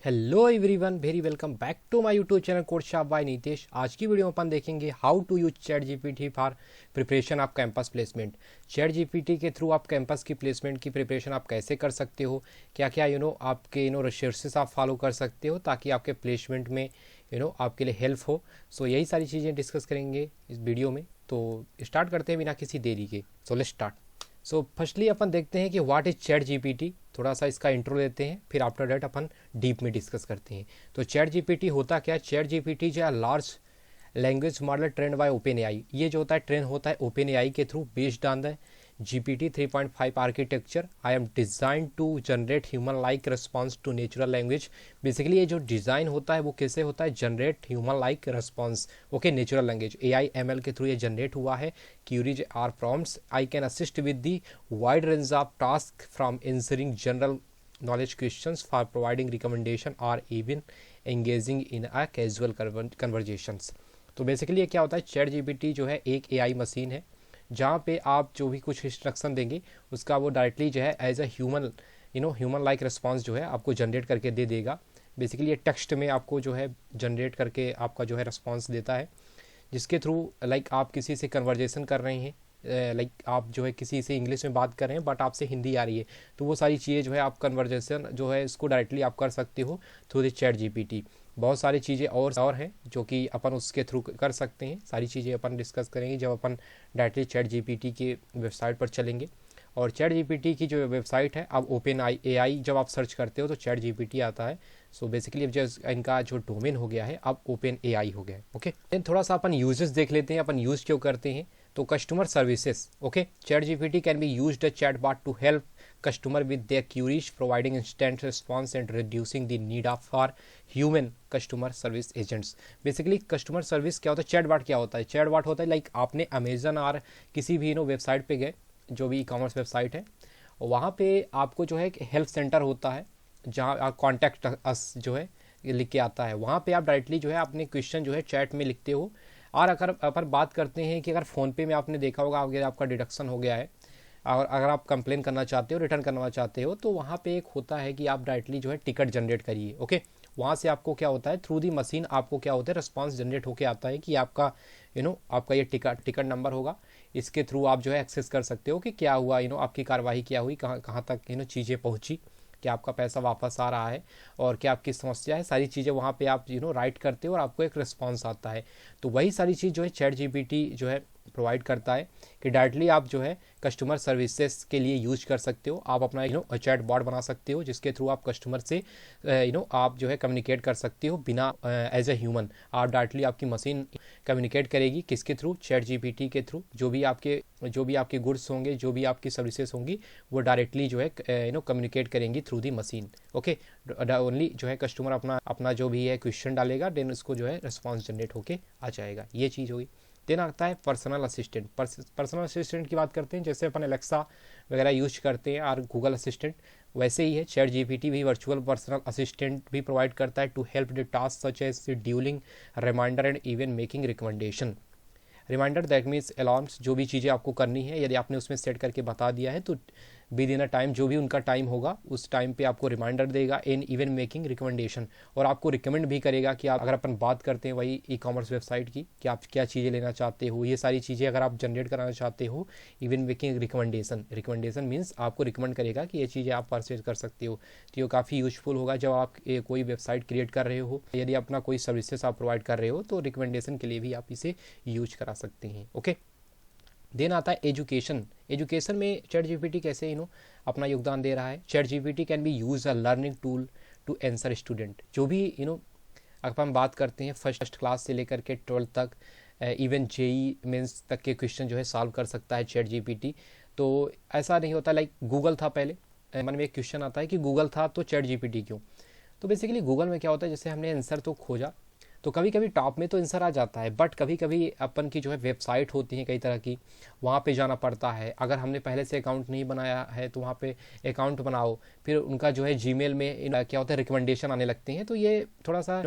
Hello everyone, very welcome back to my YouTube channel course shop by Nitish. आज की video में अपन देखेंगे how to use ChatGPT for preparation of campus placement. ChatGPT के through आप campus की placement की preparation आप कैसे कर सकते हो, क्या क्या आपके रिसोर्सेस आप फॉलो कर सकते हो ताकि आपके प्लेसमेंट में आपके लिए हेल्प हो। सो यही सारी चीज़ें डिस्कस करेंगे इस वीडियो में। तो स्टार्ट करते हैं बिना किसी देरी के। So let's start. So firstly अपन देखते हैं कि व्हाट इज चैट जीपीटी। थोड़ा सा इसका इंट्रो देते हैं, फिर आफ्टर डेट अपन डीप में डिस्कस करते हैं। तो चैट जीपीटी होता क्या है? चैट जीपीटी जो है large language model trained by OpenAI. ये जो होता है ट्रेन होता है ओपन एआई के through, based on the GPT 3.5 architecture. I am designed to generate human like response to natural language. Basically ये जो डिज़ाइन होता है वो कैसे होता है? Generate human like response, okay, natural language AI/ML के थ्रू ये जनरेट हुआ है। Queries or prompts. I can assist with the wide range of task from answering general knowledge questions for providing recommendation or even engaging in a casual conversations। तो basically ये क्या होता है? ChatGPT जो है एक एआई मशीन है जहाँ पे आप जो भी कुछ इंस्ट्रक्शन देंगे उसका वो डायरेक्टली जो है as a human human like response जो है आपको जनरेट करके दे देगा। बेसिकली ये टेक्स्ट में आपको जो है जनरेट करके आपका जो है रिस्पॉन्स देता है, जिसके थ्रू लाइक आप किसी से कन्वर्जेसन कर रहे हैं, लाइक आप जो है किसी से इंग्लिश में बात कर रहे हैं बट आपसे हिंदी आ रही है, तो वो सारी चीज़ें जो है आप कन्वर्जेसन जो है इसको डायरेक्टली आप कर सकते हो थ्रू द चैट जीपीटी। बहुत सारी चीज़ें और हैं जो कि अपन उसके थ्रू कर सकते हैं। सारी चीज़ें अपन डिस्कस करेंगे जब अपन डायरेक्टली चैट जीपीटी के वेबसाइट पर चलेंगे। और चैट जीपीटी की जो वेबसाइट है, अब ओपन एआई जब आप सर्च करते हो तो चैट जीपीटी आता है। सो बेसिकली अब जो इनका जो डोमेन हो गया है अब ओपन एआई हो गया है। ओके, देन थोड़ा सा अपन यूजेस देख लेते हैं, अपन यूज़ क्यों करते हैं। तो customer services, okay, ChatGPT can be used a chatbot to help customer with their queries, providing instant response and reducing the need of for human customer service agents. Basically customer service क्या होता है? Chatbot क्या होता है? Chatbot होता है like आपने Amazon और किसी भी वेबसाइट पे गए, जो भी ई कॉमर्स वेबसाइट है, वहाँ पे आपको जो है एक हेल्प सेंटर होता है जहाँ आप कॉन्टैक्ट अस जो है लिख के आता है। वहाँ पे आप डायरेक्टली जो है अपने क्वेश्चन जो है चैट में लिखते हो। और अगर अपन बात करते हैं कि अगर फ़ोनपे में आपने देखा होगा अगर आपका डिडक्शन हो गया है और अगर आप कंप्लेन करना चाहते हो, रिटर्न करना चाहते हो, तो वहाँ पे एक होता है कि आप डायरेक्टली जो है टिकट जनरेट करिए। ओके, वहाँ से आपको क्या होता है, थ्रू दी मशीन आपको क्या होता है, रिस्पांस जनरेट होके आता है कि आपका आपका ये टिकट नंबर होगा। इसके थ्रू आप जो है एक्सेस कर सकते हो कि क्या हुआ, आपकी कार्रवाई क्या हुई, कहाँ कहाँ तक चीज़ें पहुँची, क्या आपका पैसा वापस आ रहा है और क्या आपकी समस्या है। सारी चीज़ें वहाँ पे आप राइट करते हो और आपको एक रिस्पांस आता है। तो वही सारी चीज़ जो है चैट जीपीटी जो है प्रोवाइड करता है कि डायरेक्टली आप जो है कस्टमर सर्विसेज के लिए यूज कर सकते हो। आप अपना चैट बॉट बना सकते हो जिसके थ्रू आप कस्टमर से आप जो है कम्युनिकेट कर सकते हो बिना एज ए ह्यूमन। आप डायरेक्टली आपकी मशीन कम्युनिकेट करेगी किसके थ्रू? चैट जीपीटी के थ्रू। जो भी आपके गुड्स होंगे, जो भी आपकी सर्विसेज होंगी, वो डायरेक्टली जो है कम्युनिकेट करेंगी through the machine. Okay, only जो है कस्टमर अपना अपना जो भी है क्वेश्चन डालेगा, देन उसको जो है रिस्पॉन्स जनरेट होके आ जाएगा। ये चीज़ होगी। देन आता है पर्सनल असिस्टेंट। पर्सनल असिस्टेंट की बात करते हैं, जैसे अपन एलेक्सा वगैरह यूज करते हैं और गूगल असिस्टेंट, वैसे ही है चैट जीपीटी भी वर्चुअल पर्सनल असिस्टेंट भी प्रोवाइड करता है to help the task such as scheduling, reminder and even making recommendation. Reminder that means alarms, जो भी चीज़ें आपको करनी है यदि आपने उसमें सेट करके बता दिया है तो विद इन अ टाइम, जो भी उनका टाइम होगा उस टाइम पे आपको रिमाइंडर देगा। इन इवन मेकिंग रिकमेंडेशन, और आपको रिकमेंड भी करेगा कि आप, अगर अपन बात करते हैं वही ई कॉमर्स वेबसाइट की, कि आप क्या चीज़ें लेना चाहते हो, ये सारी चीज़ें अगर आप जनरेट कराना चाहते हो। Even making recommendation, recommendation means आपको रिकमेंड करेगा कि ये चीज़ें आप परचेज कर सकते हो। तो ये काफ़ी यूजफुल होगा जब आप कोई वेबसाइट क्रिएट कर रहे हो, यदि अपना कोई सर्विसेज आप प्रोवाइड कर रहे हो तो रिकमेंडेशन के लिए भी आप इसे यूज करा सकते हैं। ओके, देन आता है एजुकेशन। एजुकेशन में चैट जीपीटी कैसे अपना योगदान दे रहा है। ChatGPT can be use a learning tool to answer student. जो भी अगर हम बात करते हैं फर्स्ट क्लास से लेकर के 12th तक, इवन जेई मेंस तक के क्वेश्चन जो है सॉल्व कर सकता है चैट जीपीटी। तो ऐसा नहीं होता लाइक गूगल था पहले, मन में एक क्वेश्चन आता है कि गूगल था तो चैट जीपीटी क्यों। तो बेसिकली गूगल में क्या होता है, जैसे हमने आंसर तो खोजा तो कभी कभी टॉप में तो आंसर आ जाता है, बट कभी कभी अपन की जो है वेबसाइट होती है कई तरह की, वहाँ पे जाना पड़ता है। अगर हमने पहले से अकाउंट नहीं बनाया है तो वहाँ पे अकाउंट बनाओ, फिर उनका जो है जीमेल में क्या होता है रिकमेंडेशन आने लगते हैं। तो ये थोड़ा सा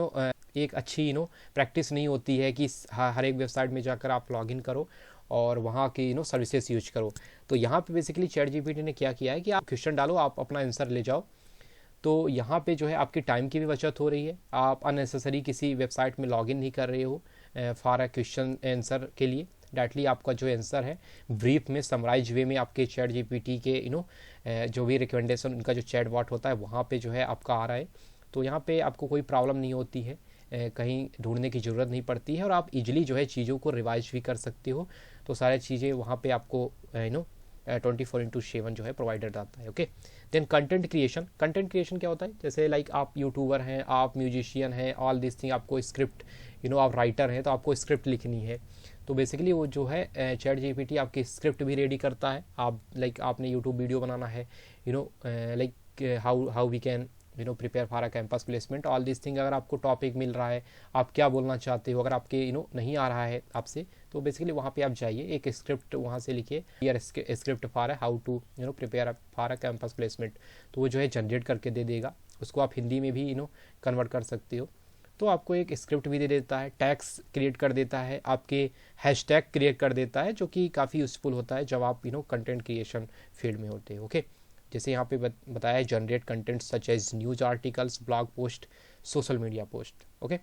एक अच्छी प्रैक्टिस नहीं होती है कि हर एक वेबसाइट में जाकर आप लॉगिन करो और वहाँ की सर्विसेज यूज करो। तो यहाँ पे बेसिकली चैट जीपीटी ने क्या किया है कि आप क्वेश्चन डालो, आप अपना आंसर ले जाओ। तो यहाँ पे जो है आपकी टाइम की भी बचत हो रही है, आप अननेसेसरी किसी वेबसाइट में लॉगिन नहीं कर रहे हो फॉर अ क्वेश्चन आंसर के लिए। डायरेक्टली आपका जो आंसर है ब्रीफ में समराइज वे में आपके चैट जीपीटी के जो भी रिकमेंडेशन उनका जो चैट बॉट होता है वहाँ पे जो है आपका आ रहा है। तो यहाँ पे आपको कोई प्रॉब्लम नहीं होती है, कहीं ढूंढने की ज़रूरत नहीं पड़ती है, और आप इजीली जो है चीज़ों को रिवाइज भी कर सकते हो। तो सारी चीज़ें वहाँ पे आपको 24/7 जो है प्रोवाइडेड आता है। Okay, then content creation. Content creation क्या होता है, जैसे लाइक आप यूट्यूबर हैं, आप म्यूजिशियन हैं, ऑल दिस थिंग, आपको स्क्रिप्ट आप राइटर हैं तो आपको स्क्रिप्ट लिखनी है। तो बेसिकली वो जो है चैट जीपीटी आपकी स्क्रिप्ट भी रेडी करता है। आप लाइक आपने यूट्यूब वीडियो बनाना है, like how we can prepare for a campus placement, all this thing. अगर आपको टॉपिक मिल रहा है, आप क्या बोलना चाहते हो, अगर आपके नहीं आ रहा है आपसे, तो बेसिकली वहाँ पे आप जाइए, एक स्क्रिप्ट वहाँ से लिखिए, यार script for how to prepare for a campus placement, तो वो जो है जनरेट करके दे देगा। उसको आप हिंदी में भी कन्वर्ट कर सकते हो। तो आपको एक स्क्रिप्ट भी दे देता है, टैग्स क्रिएट कर देता है, आपके हैशटैग क्रिएट कर देता है, जो कि काफ़ी यूज़फुल होता है जब आप कंटेंट क्रिएशन फील्ड में होते हो। ओके, जैसे यहाँ पे बताया है, generate content such as news articles, blog post, social media post. Okay,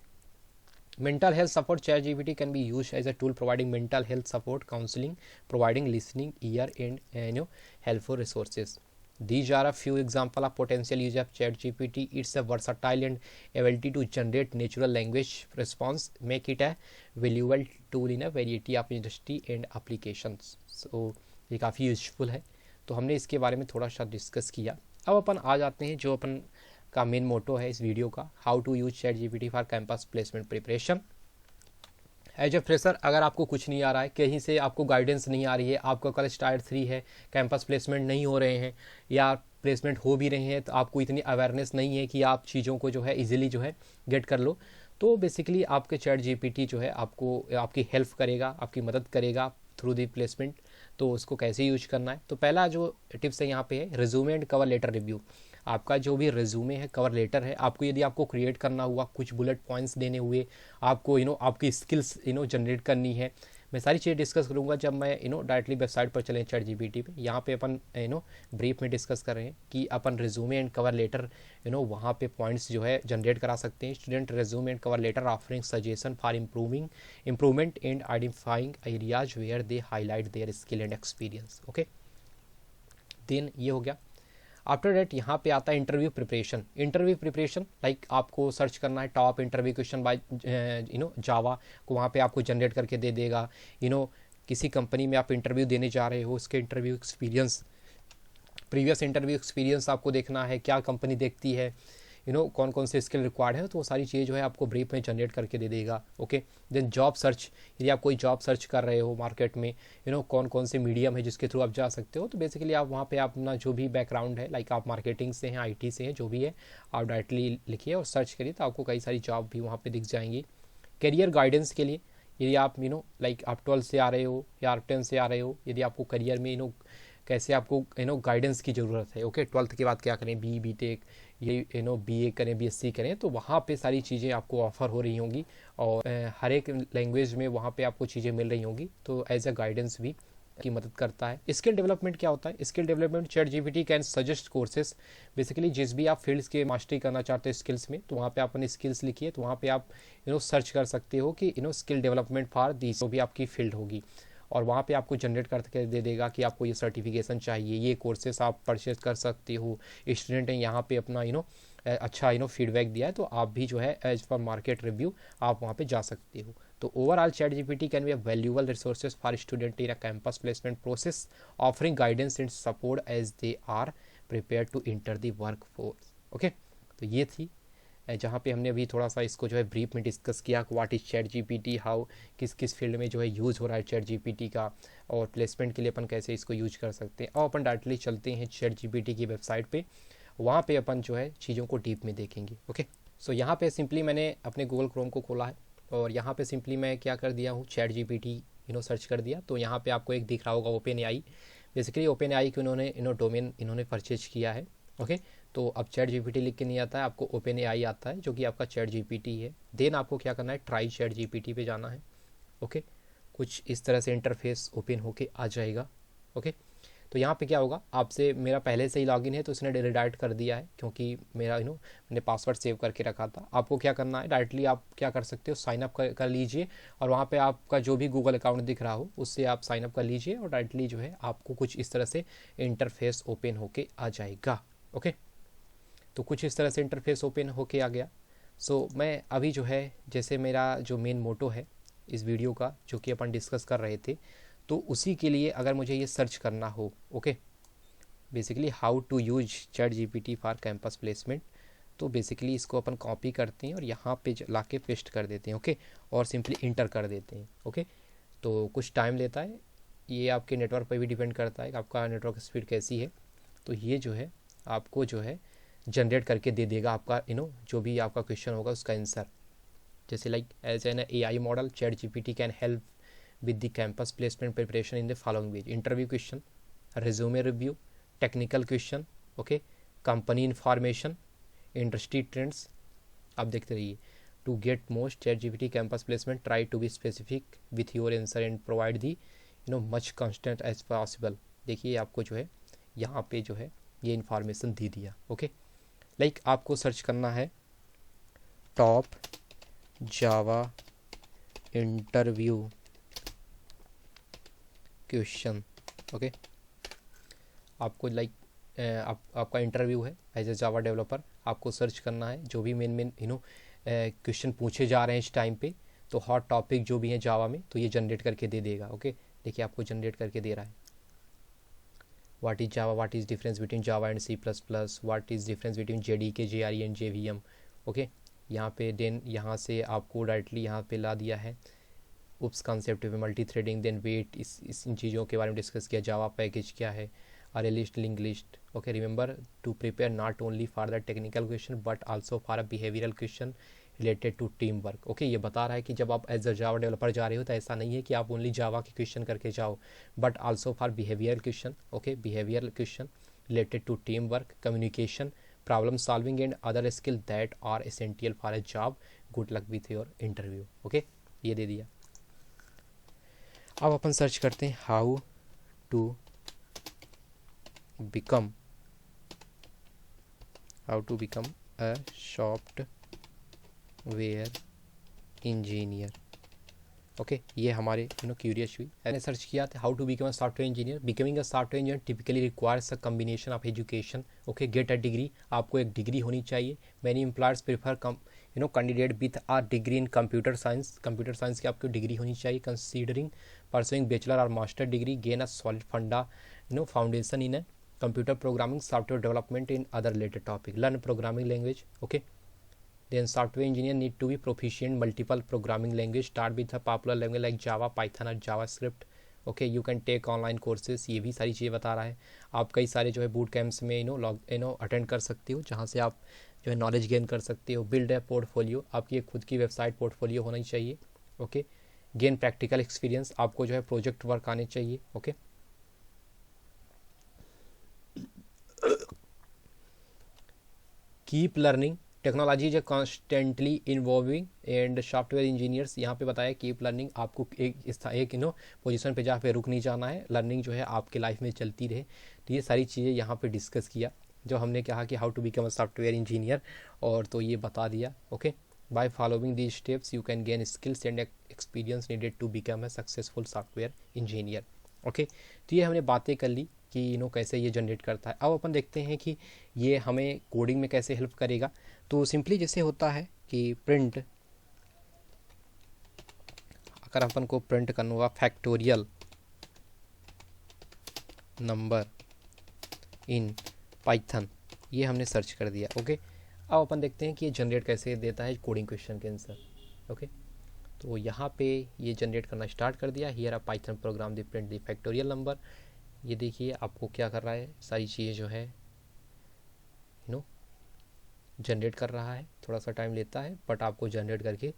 mental health support, ChatGPT can be used as a tool providing mental health support, counseling, providing listening ear and helpful resources. These are a few examples of potential use of ChatGPT. It's a versatile and ability to generate natural language response make it a valuable tool in a variety of industry and applications. So ये काफ़ी useful है, तो हमने इसके बारे में थोड़ा सा डिस्कस किया। अब अपन आ जाते हैं जो अपन का मेन मोटो है इस वीडियो का, how to use ChatGPT for campus placement preparation. As a fresher अगर आपको कुछ नहीं आ रहा है, कहीं से आपको गाइडेंस नहीं आ रही है, आपका कॉलेज टायर 3 है, कैंपस प्लेसमेंट नहीं हो रहे हैं, या प्लेसमेंट हो भी रहे हैं तो आपको इतनी अवेयरनेस नहीं है कि आप चीज़ों को जो है इजीली जो है गेट कर लो, तो बेसिकली आपके चैट जीपीटी जो है आपको आपकी हेल्प करेगा, आपकी मदद करेगा थ्रू दी प्लेसमेंट। तो उसको कैसे यूज करना है, तो पहला जो टिप्स है यहाँ पे है resume and cover letter review. आपका जो भी रिज्यूमे है, कवर लेटर है, आपको यदि आपको क्रिएट करना हुआ, कुछ बुलेट पॉइंट्स देने हुए, आपको आपकी स्किल्स जनरेट करनी है, मैं सारी चीज़ें डिस्कस करूँगा जब मैं डायरेक्टली वेबसाइट पर चलें चैट जीपीटी पे। यहाँ पे अपन ब्रीफ में डिस्कस कर रहे हैं कि अपन रिज्यूमे एंड कवर लेटर वहाँ पे पॉइंट्स जो है जनरेट करा सकते हैं। Student resume and cover letter offering suggestion for improvement and identifying areas where they highlight their skill and experience. Okay, then ये हो गया। आफ्टर डेट यहाँ पे आता है interview preparation. Interview preparation like आपको सर्च करना है top interview question by Java को, वहाँ पे आपको जनरेट करके दे देगा। किसी कंपनी में आप इंटरव्यू देने जा रहे हो, उसके interview experience, previous interview experience आपको देखना है, क्या कंपनी देखती है, कौन कौन से स्किल रिक्वायर्ड है, तो वो सारी चीज़ें जो है आपको ब्रीफ में जनरेट करके दे देगा। ओके, देन जॉब सर्च, यदि आप कोई जॉब सर्च कर रहे हो मार्केट में, कौन कौन से मीडियम है जिसके थ्रू आप जा सकते हो, तो बेसिकली आप वहाँ पे अपना जो भी बैकग्राउंड है, लाइक आप मार्केटिंग से हैं, आईटी से हैं, जो भी है, आप डायरेक्टली लिखिए और सर्च करिए, तो आपको कई सारी जॉब भी वहाँ पर दिख जाएंगी। करियर गाइडेंस के लिए, यदि आप लाइक आप 12 से आ रहे हो या 10 से आ रहे हो, यदि आपको करियर में कैसे आपको गाइडेंस की ज़रूरत है। ओके, 12th के बाद क्या करें, बी.टेक, ये बीए करें, बीएससी करें, तो वहाँ पे सारी चीज़ें आपको ऑफ़र हो रही होंगी और हर एक लैंग्वेज में वहाँ पे आपको चीज़ें मिल रही होंगी, तो एज अ गाइडेंस भी की मदद करता है। स्किल डेवलपमेंट क्या होता है, skill development chat GPT can suggest courses. Basically जिस भी आप फील्ड्स के मास्टरी करना चाहते हो स्किल्स में, तो वहाँ पे आप अपनी स्किल्स लिखिए, तो वहाँ पे आप सर्च कर सकते हो कि स्किल डेवलपमेंट फॉर दिस, जो भी आपकी फील्ड होगी, और वहाँ पे आपको जनरेट करके दे देगा कि आपको ये सर्टिफिकेशन चाहिए, ये कोर्सेस आप परचेज कर सकते हो। स्टूडेंट ने यहाँ पे अपना अच्छा फीडबैक दिया है, तो आप भी जो है एज पर मार्केट रिव्यू आप वहाँ पे जा सकते हो। तो overall ChatGPT can be a valuable resources for student in a campus placement process, offering guidance and support as they are prepare to enter the workforce. Okay, तो ये थी जहाँ पे हमने अभी थोड़ा सा इसको जो है ब्रीफ में डिस्कस किया, what is chat GPT, how किस किस फील्ड में जो है यूज़ हो रहा है चैट जीपीटी का, और प्लेसमेंट के लिए अपन कैसे इसको यूज कर सकते हैं। और अपन डायरेक्टली चलते हैं चैट जीपीटी की वेबसाइट पे, वहाँ पे अपन जो है चीज़ों को डीप में देखेंगे। ओके, सो यहाँ पे सिंपली मैंने अपने गूगल क्रोम को खोला है और यहाँ पे सिंपली मैं क्या कर दिया हूँ, चैट जीपीटी सर्च कर दिया, तो यहाँ पे आपको एक दिख रहा होगा open AI. Basically open AI की उन्होंने डोमेन इन्होंने परचेज किया है। ओके, तो अब चैट जीपीटी लिख के नहीं आता है, आपको ओपन एआई आता है जो कि आपका चैट जीपीटी है। देन आपको क्या करना है, ट्राई चैट जीपीटी पे जाना है। ओके, कुछ इस तरह से इंटरफेस ओपन होके आ जाएगा। ओके, तो यहाँ पे क्या होगा, आपसे मेरा पहले से ही लॉगिन है तो इसने रिडायरेक्ट कर दिया है, क्योंकि मेरा मैंने पासवर्ड सेव करके रखा था। आपको क्या करना है, डायरेक्टली आप क्या कर सकते हो, साइन अप कर लीजिए, और वहाँ पे आपका जो भी गूगल अकाउंट दिख रहा हो उससे आप साइन अप कर लीजिए, और डायरेक्टली जो है आपको कुछ इस तरह से इंटरफेस ओपन होके आ जाएगा। ओके, तो कुछ इस तरह से इंटरफेस ओपन होके आ गया। सो मैं अभी जो है, जैसे मेरा जो मेन मोटो है इस वीडियो का, जो कि अपन डिस्कस कर रहे थे, तो उसी के लिए अगर मुझे ये सर्च करना हो, okay, basically how to use ChatGPT for campus placement, तो बेसिकली इसको अपन कॉपी करते हैं और यहाँ पे ला के पेस्ट कर देते हैं, ओके, और सिंपली इंटर कर देते हैं। ओके, तो कुछ टाइम लेता है, ये आपके नेटवर्क पर भी डिपेंड करता है कि आपका नेटवर्क स्पीड कैसी है। तो ये जो है आपको जो है जनरेट करके दे देगा आपका जो भी आपका क्वेश्चन होगा उसका आंसर। जैसे like as an AI model, ChatGPT can help with the campus placement preparation in the following ways: interview question, resume review, technical question, okay, company information, industry trends। आप देखते रहिए। To get most ChatGPT campus placement, try to be specific with your answer and provide the much constant as possible। देखिए आपको जो है यहाँ पे जो है ये इन्फॉर्मेशन दे दिया। ओके, लाइक आपको सर्च करना है टॉप जावा इंटरव्यू क्वेश्चन। ओके, आपको लाइक आपका इंटरव्यू है एज ए जावा डेवलपर, आपको सर्च करना है जो भी मेन क्वेश्चन पूछे जा रहे हैं इस टाइम पे, तो हॉट टॉपिक जो भी है जावा में, तो ये जनरेट करके दे देगा। ओके, देखिए आपको जनरेट करके दे रहा है। What is Java, what is difference between Java and C++, what is difference between JDK, JRE and JVM। Okay, यहाँ पे देन यहाँ से आपको डायरेक्टली यहाँ पे ला दिया है उप्स कॉन्सेप्ट में मल्टी थ्रेडिंग, देन वेट, इस इन चीज़ों के बारे में डिस्कस किया। जावा पैकेज क्या है, अरे list, link list. Okay, remember to prepare not only for the technical question but also for a behavioural question related to teamwork. Okay, ये बता रहा है कि जब आप एज अ जावा डेवलपर जा रहे हो तो ऐसा नहीं है कि आप ओनली जावा के क्वेश्चन करके जाओ, but also for behavioural question. Okay, behavioural question related to teamwork, communication, problem solving and other skill that are essential for a job. Good luck with your interview. Okay, ये दे दिया। अब अपन search करते हैं how to become a software engineer. Okay, ये हमारे curious हुई, मैंने सर्च किया था how to become a software engineer. Becoming a software engineer typically requires a combination of education. Okay, get a degree, आपको एक डिग्री होनी चाहिए। Many employers prefer candidate with a degree in computer science, computer science की आपको degree होनी चाहिए। Considering pursuing bachelor और master degree, gain a solid foundation in a computer programming, software development in other related topic, learn programming language। Okay, then software engineer need to be proficient multiple programming language, start with a popular language like java, python और javascript। Okay, you can take online courses, ये भी सारी चीज़ें बता रहा है। आप कई सारे जो है बूट कैंप्स में अटेंड कर सकते हो, जहाँ से आप जो है नॉलेज गेन कर सकते हो। बिल्ड ए पोर्टफोलियो, आपकी एक खुद की वेबसाइट पोर्टफोलियो होना चाहिए। ओके, गेन प्रैक्टिकल एक्सपीरियंस, आपको जो है प्रोजेक्ट वर्क आने चाहिए। Okay, keep learning, technology is constantly involving and software engineers, यहाँ पे बताया कीप लर्निंग, आपको एक पोजीशन पे जहाँ पे रुक नहीं जाना है, लर्निंग जो है आपके लाइफ में चलती रहे। तो ये सारी चीज़ें यहाँ पे डिस्कस किया, जो हमने कहा कि how to become a software engineer, और तो ये बता दिया। Okay, by following these steps you can gain skills and experience needed to become a successful software engineer. Okay, तो ये हमने बातें कर ली कि कैसे ये जनरेट करता है। अब अपन देखते हैं कि ये हमें कोडिंग में कैसे हेल्प करेगा। तो सिंपली जैसे होता है कि प्रिंट, अगर अपन को प्रिंट करना होगा फैक्टोरियल नंबर इन पाइथन, ये हमने सर्च कर दिया। ओके, अब अपन देखते हैं कि ये जनरेट कैसे देता है कोडिंग क्वेश्चन के आंसर। ओके, तो यहाँ पे ये जनरेट करना स्टार्ट कर दिया। Here a Python programme the print the factorial number. ये देखिए आपको क्या कर रहा है, सारी चीज़ें जो है जनरेट कर रहा है। थोड़ा सा टाइम लेता है बट आपको जनरेट करके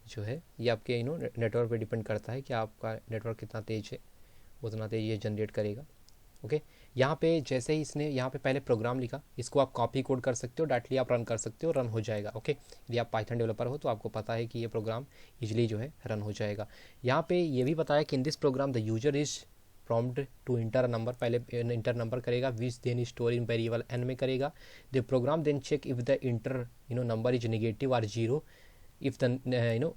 जो है, ये आपके नेटवर्क पे डिपेंड करता है कि आपका नेटवर्क कितना तेज़ है, उतना तेज़ ये जनरेट करेगा। ओके, यहाँ पे जैसे ही इसने यहाँ पे पहले प्रोग्राम लिखा, इसको आप कॉपी कोड कर सकते हो, डायरेक्टली आप रन कर सकते हो, रन हो जाएगा। ओके, यदि आप पाइथन डेवलपर हो तो आपको पता है कि ये प्रोग्राम इजीली जो है रन हो जाएगा। यहाँ पे ये भी बताया कि in this program the user is prompt to enter number, पहले इंटर नंबर करेगा, which then store in variable n में करेगा. The program then check if the enter number is negative और zero. if the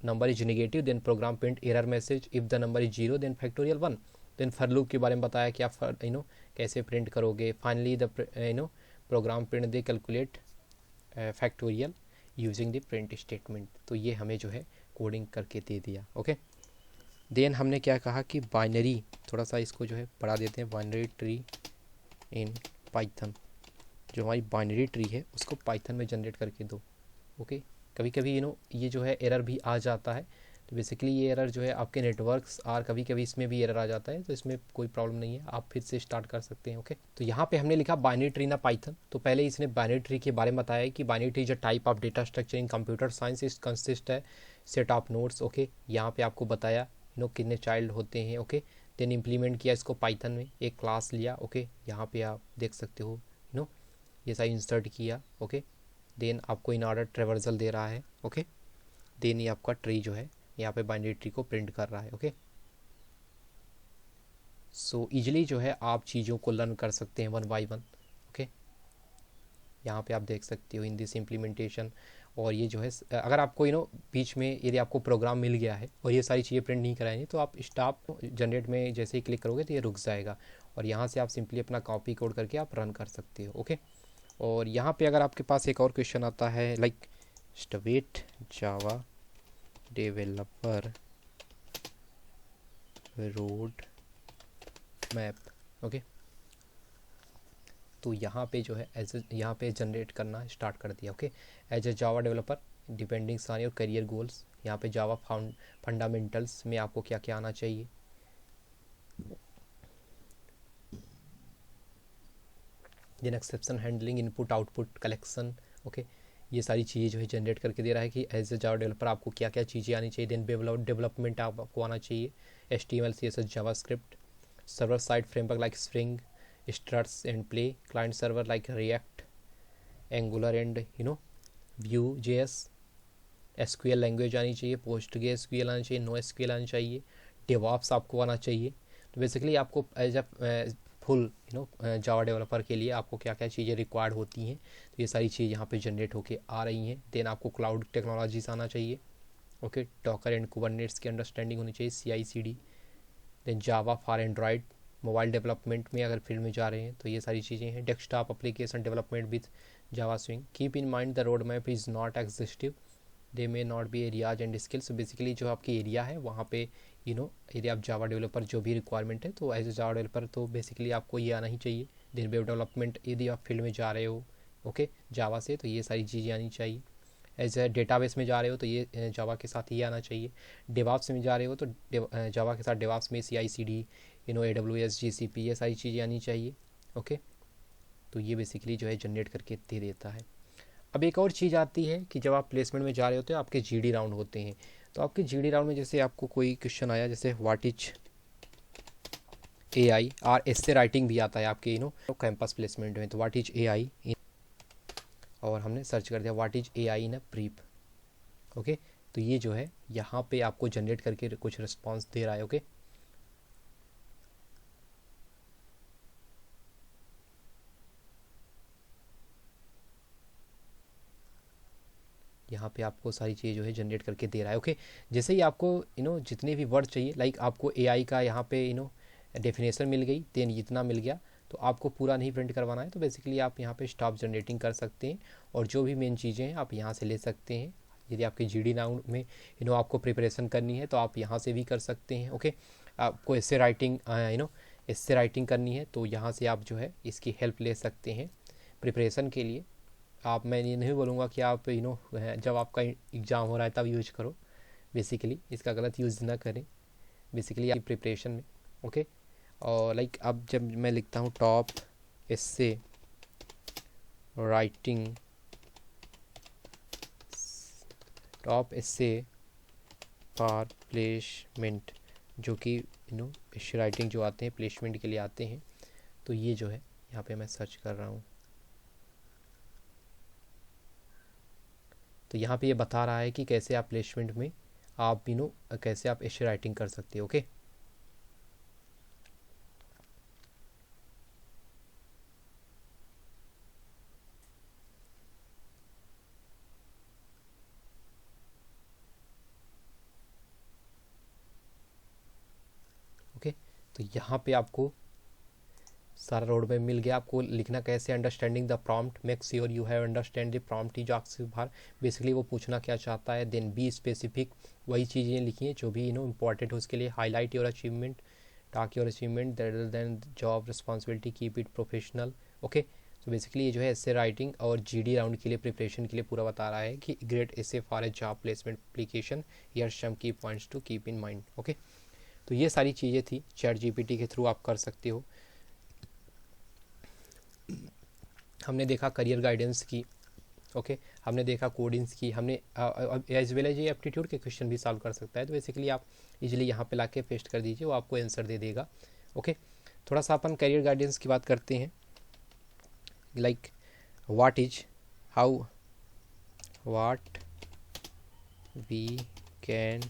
number is negative then program print error message. if the number is 0 then factorial 1. then for loop के बारे में बताया कि आप कैसे प्रिंट करोगे. Finally the program print the calculate factorial using the print statement. तो ये हमें जो है कोडिंग करके दे दिया. ओके, देन हमने क्या कहा कि बाइनरी, थोड़ा सा इसको जो है बढ़ा देते हैं, बाइनरी ट्री इन पाइथन. जो हमारी बाइनरी ट्री है उसको पाइथन में जनरेट करके दो. ओके, कभी कभी ये जो है एरर भी आ जाता है. तो बेसिकली ये एरर जो है आपके नेटवर्क्स और कभी कभी इसमें भी एरर आ जाता है, तो इसमें कोई प्रॉब्लम नहीं है, आप फिर से स्टार्ट कर सकते हैं. ओके, तो यहाँ पे हमने लिखा बाइनरी ट्री ना पाइथन. तो पहले इसने बाइनरी ट्री के बारे में बताया कि binary tree is a type of data structure in computer science. इस कंसिस्ट है सेट ऑफ नोड्स. ओके, यहाँ पे आपको बताया कितने चाइल्ड होते हैं. ओके, देन इम्प्लीमेंट किया इसको पाइथन में, एक क्लास लिया. ओके, यहाँ पे आप देख सकते हो ये सारी इंसर्ट किया. ओके, देन आपको इन ऑर्डर ट्रेवर्सल दे रहा है. ओके, देन ये आपका ट्री जो है यहाँ पे बाइनरी ट्री को प्रिंट कर रहा है. ओके, सो इजीली जो है आप चीज़ों को लर्न कर सकते हैं वन बाय वन. ओके, यहाँ पे आप देख सकते हो इन दिस इम्प्लीमेंटेशन. और ये जो है अगर आपको बीच में यदि आपको प्रोग्राम मिल गया है और ये सारी चीज़ें प्रिंट नहीं कराएंगे तो आप स्टॉप जनरेट में जैसे ही क्लिक करोगे तो ये रुक जाएगा और यहाँ से आप सिंपली अपना कॉपी कोड करके आप रन कर सकते हो. ओके, और यहाँ पे अगर आपके पास एक और क्वेश्चन आता है लाइक स्टवेट Java developer road map. Okay, तो यहाँ पे जो है यहाँ पे जनरेट करना स्टार्ट कर दिया. Okay, as a Java developer depending on your career goals. यहाँ पे जावा फंडामेंटल्स में आपको क्या क्या आना चाहिए. Then exception handling, input output collection. Okay, ये सारी चीज़ें जो है जनरेट करके दे रहा है कि एज ए जावा डेवलपर आपको क्या क्या चीज़ें आनी चाहिए. देन डेवलपमेंट आपको आना चाहिए, HTML CSS JavaScript, server side framework like spring, struts and play, client server like react, angular and Vue.js, SQL language आनी चाहिए, PostgreSQL आनी चाहिए, NoSQL आनी चाहिए, DevOps आपको आना चाहिए. तो बेसिकली आपको as a full Java developer के लिए आपको क्या क्या चीज़ें रिक्वायर्ड होती हैं, तो ये सारी चीज़ यहाँ पे जनरेट होके आ रही हैं. देन आपको क्लाउड टेक्नोलॉजीज आना चाहिए. ओके, डॉकर एंड कुबरनेट्स की अंडरस्टैंडिंग होनी चाहिए, CI/CD. Then Java for Android, mobile development में अगर फील्ड में जा रहे हैं तो ये सारी चीज़ें हैं. Desktop application development with Java swing. Keep in mind the road map is not exhaustive, they may not be areas and skills. Basically जो आपकी एरिया है वहाँ पे यदि आप जावा डेवलपर जो भी रिक्वायरमेंट है तो एज ए जावा डेवलपर तो बेसिकली आपको ये आना ही चाहिए. देन वेब डेवलपमेंट यदि आप फील्ड में जा रहे हो ओके जावा से तो ये सारी चीज़ें आनी चाहिए. एज ए डेटाबेस में जा रहे हो तो ये जावा के साथ ये आना चाहिए. डेवॉप्स में जा रहे हो तो जावा के साथ डेवॉप्स में CI/CD, AWS, GCP, ये सारी चीज़ें आनी चाहिए. ओके, तो ये बेसिकली जो है जनरेट करके दे देता है. अब एक और चीज़ आती है कि जब आप प्लेसमेंट में जा रहे होते हो आपके GD राउंड होते हैं. तो आपके GD राउंड में जैसे आपको कोई क्वेश्चन आया जैसे व्हाट इज AI और एस्से राइटिंग भी आता है आपके कैंपस प्लेसमेंट में. तो व्हाट इज AI और हमने सर्च कर दिया what is AI in a prep. Okay, तो ये जो है यहाँ पे आपको जनरेट करके कुछ रिस्पॉन्स दे रहा है. ओके, यहाँ पे आपको सारी चीज़ें जो है जनरेट करके दे रहा है. ओके, जैसे ही आपको जितने भी वर्ड चाहिए लाइक आपको AI का यहाँ पे डेफिनेशन मिल गई, देन इतना मिल गया, तो आपको पूरा नहीं प्रिंट करवाना है तो बेसिकली आप यहाँ पे स्टॉप जनरेटिंग कर सकते हैं और जो भी मेन चीज़ें हैं आप यहाँ से ले सकते हैं. यदि आपके GD राउंड में आपको प्रिपरेशन करनी है तो आप यहाँ से भी कर सकते हैं. ओके, आपको एस्से राइटिंग एस्से राइटिंग करनी है तो यहाँ से आप जो है इसकी हेल्प ले सकते हैं प्रिपरेशन के लिए. आप मैं ये नहीं बोलूँगा कि आप जब आपका एग्ज़ाम हो रहा है तब यूज करो, बेसिकली इसका गलत यूज़ ना करें बेसिकली आपकी प्रिपरेशन में. ओके, और लाइक अब जब मैं लिखता हूँ top essay writing, top essay for placement, जो कि एस्से राइटिंग जो आते हैं प्लेसमेंट के लिए आते हैं, तो ये जो है यहाँ पे मैं सर्च कर रहा हूँ तो यहाँ पे ये बता रहा है कि कैसे आप प्लेसमेंट में आप कैसे आप एस्से राइटिंग कर सकते हो. ओके, तो यहाँ पे आपको सारा रोड मैप मिल गया। आपको लिखना कैसे, understanding the prompt, make sure you have understand the prompt जो आपसे बाहर बेसिकली वो पूछना क्या चाहता है। देन बी स्पेसिफिक, वही चीज़ें लिखी हैं जो भी इंपॉर्टेंट हो उसके लिए। Highlight your achievement, talk your achievement that than job responsibility, keep it professional. Okay, तो बेसिकली ये जो है एसे राइटिंग और जीडी राउंड के लिए प्रिपरेशन के लिए पूरा बता रहा है कि great essay for a job placement application, here some key points to keep in mind. Okay, तो ये सारी चीज़ें थी चैट जीपीटी के थ्रू आप कर सकते हो। हमने देखा करियर गाइडेंस की, ओके हमने देखा कोडिंग्स की, हमने एज वेल एज ये एप्टीट्यूड के क्वेश्चन भी सॉल्व कर सकता है। तो बेसिकली आप इजीली यहाँ पे लाके पेस्ट कर दीजिए, वो आपको आंसर दे देगा। ओके, थोड़ा सा अपन करियर गाइडेंस की बात करते हैं। Like what is how what we can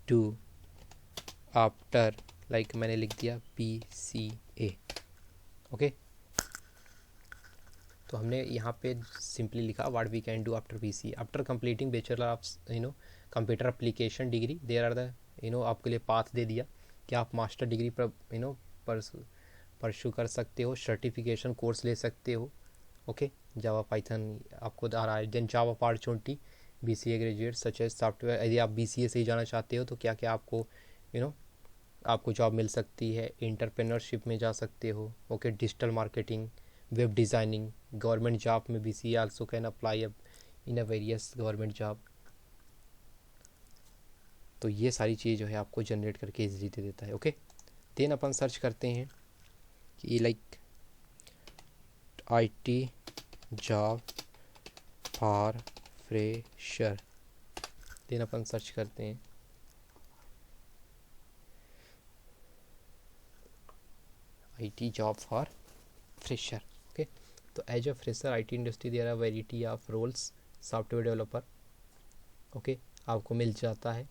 do after, like मैंने लिख दिया BCA। ओके, तो हमने यहाँ पे सिंपली लिखा what we can do after BCA, after completing bachelor of computer application degree, there are the आपके लिए पाथ दे दिया कि आप मास्टर डिग्री पर परस्यू कर सकते हो, सर्टिफिकेशन कोर्स ले सकते हो। ओके, जावा पाइथन आपको आ रहा है। Then job opportunity, BCA graduate such as software, यदि आप BCA से ही जाना चाहते हो तो क्या क्या आपको आपको जॉब मिल सकती है। एंटरप्रेन्योरशिप में जा सकते हो। Okay, digital marketing, web designing, government job में BCA also can apply in a various government job. तो ये सारी चीज़ जो है आपको जनरेट करके इजीली दे देता है। ओके, देन अपन सर्च करते हैं कि like IT job for fresher, then अपन सर्च करते हैं IT job for fresher. Okay, तो as a fresher IT industry there are variety of roles, software developer. Okay, आपको मिल जाता है,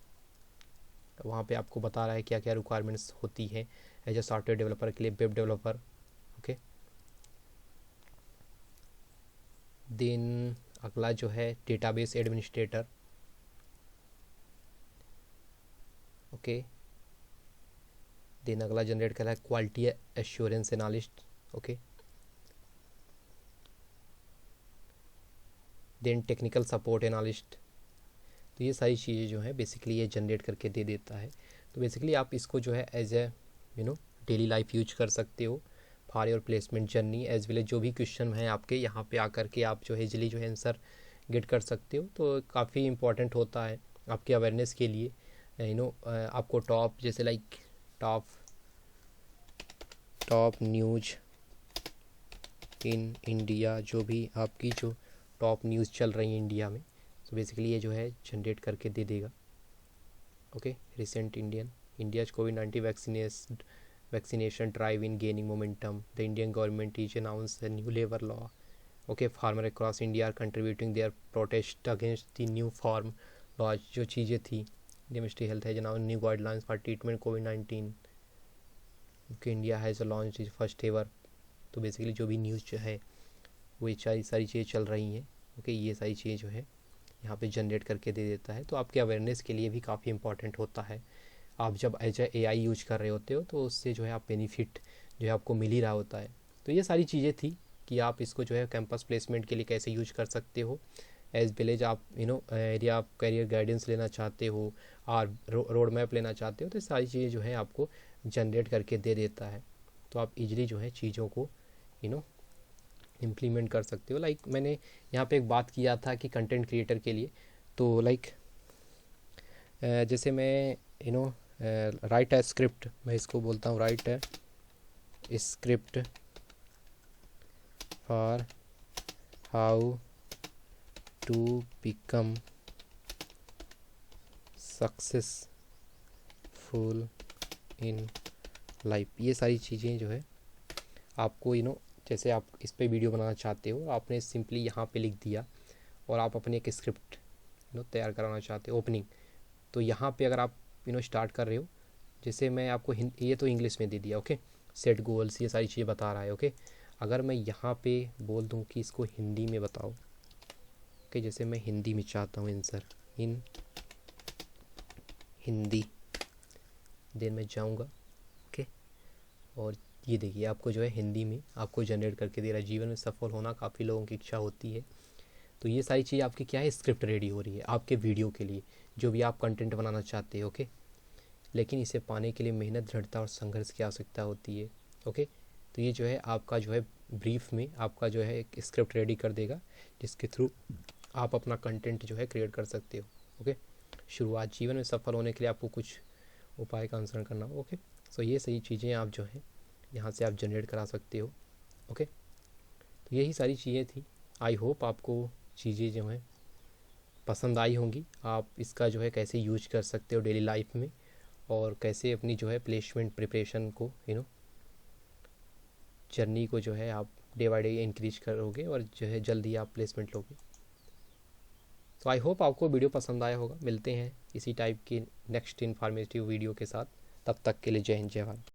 वहाँ पे आपको बता रहा है क्या क्या रिक्वायरमेंट्स होती है एज अ सॉफ्टवेयर डेवलपर के लिए, वेब डेवलपर। ओके, देन अगला जो है डेटाबेस एडमिनिस्ट्रेटर। ओके, देन अगला जनरेट कर रहा है quality assurance analyst. Okay, then technical support analyst. तो ये सारी चीज़ें जो है बेसिकली ये जनरेट करके दे देता है। तो बेसिकली आप इसको जो है as a daily life use कर सकते हो for your placement journey, as well as जो भी क्वेश्चन है आपके यहाँ पे आकर के आप जो है इजीली जो है आंसर गेट कर सकते हो। तो काफ़ी इंपॉर्टेंट होता है आपके अवेयरनेस के लिए। आपको टॉप जैसे like top news in India, जो भी आपकी जो टॉप न्यूज़ चल रही है इंडिया में, तो बेसिकली ये जो है जनरेट करके दे देगा। ओके, रिसेंट इंडियाज कोविड-19 vaccination drive in gaining momentum, the Indian government is announce the new labour law. Okay, farmer across India are contributing their protest against the new farm laws, जो चीज़ें थी। Ministry health has announce new guidelines for treatment कोविड-19। Okay, India has launch is first ever. तो बेसिकली जो भी news जो है वो सारी चीज़ें चल रही हैं। ओके, ये सारी चीज़ें जो है यहाँ पे जनरेट करके दे देता है। तो आपके अवेयरनेस के लिए भी काफ़ी इंपॉर्टेंट होता है। आप जब एज AI यूज कर रहे होते हो तो उससे जो है आप बेनिफिट जो है आपको मिल ही रहा होता है। तो ये सारी चीज़ें थी कि आप इसको जो है कैंपस प्लेसमेंट के लिए कैसे यूज कर सकते हो। एज वेल एज आप एरिया आप करियर गाइडेंस लेना चाहते हो और रोड मैप लेना चाहते हो, तो सारी चीज़ें जो है आपको जनरेट करके दे देता है। तो आप इजली जो है चीज़ों को इम्प्लीमेंट कर सकते हो। लाइक मैंने यहाँ पे एक बात किया था कि कंटेंट क्रिएटर के लिए, तो लाइक जैसे मैं राइट है स्क्रिप्ट, मैं इसको बोलता हूँ राइट है script for how to become successful in life. ये सारी चीज़ें जो है आपको जैसे आप इस पे वीडियो बनाना चाहते हो, आपने सिंपली यहाँ पे लिख दिया और आप अपनी एक स्क्रिप्ट तैयार कराना चाहते हो ओपनिंग। तो यहाँ पे अगर आप स्टार्ट कर रहे हो, जैसे मैं आपको ये तो इंग्लिश में दे दिया। ओके, सेट गोल्स ये सारी चीज़ें बता रहा है। ओके, अगर मैं यहाँ पे बोल दूँ कि इसको हिंदी में बताओ, ओके जैसे मैं हिंदी में चाहता हूँ आंसर इन हिंदी, देन मैं जाऊँगा। ओके, और ये देखिए आपको जो है हिंदी में आपको जनरेट करके दे रहा है। जीवन में सफल होना काफ़ी लोगों की इच्छा होती है। तो ये सारी चीज़ आपकी क्या है, स्क्रिप्ट रेडी हो रही है आपके वीडियो के लिए, जो भी आप कंटेंट बनाना चाहते हो। ओके, लेकिन इसे पाने के लिए मेहनत, दृढ़ता और संघर्ष की आवश्यकता होती है। ओके, तो ये जो है आपका जो है ब्रीफ में आपका जो है एक स्क्रिप्ट रेडी कर देगा, जिसके थ्रू आप अपना कंटेंट जो है क्रिएट कर सकते हो। ओके, शुरुआत, जीवन में सफल होने के लिए आपको कुछ उपाय का अनुसरण करना हो। ओके, सो ये सही चीज़ें आप जो है यहाँ से आप जनरेट करा सकते हो। ओके, तो यही सारी चीज़ें थी। आई होप आपको चीज़ें जो हैं पसंद आई होंगी। आप इसका जो है कैसे यूज कर सकते हो डेली लाइफ में, और कैसे अपनी जो है प्लेसमेंट प्रिपरेशन को जर्नी को जो है आप डे बाई डे इंक्रीज करोगे और जो है जल्दी आप प्लेसमेंट लोगे। तो आई होप आपको वीडियो पसंद आया होगा। मिलते हैं इसी टाइप की नेक्स्ट इन्फॉर्मेटिव वीडियो के साथ। तब तक के लिए जय हिंद, जय भारत।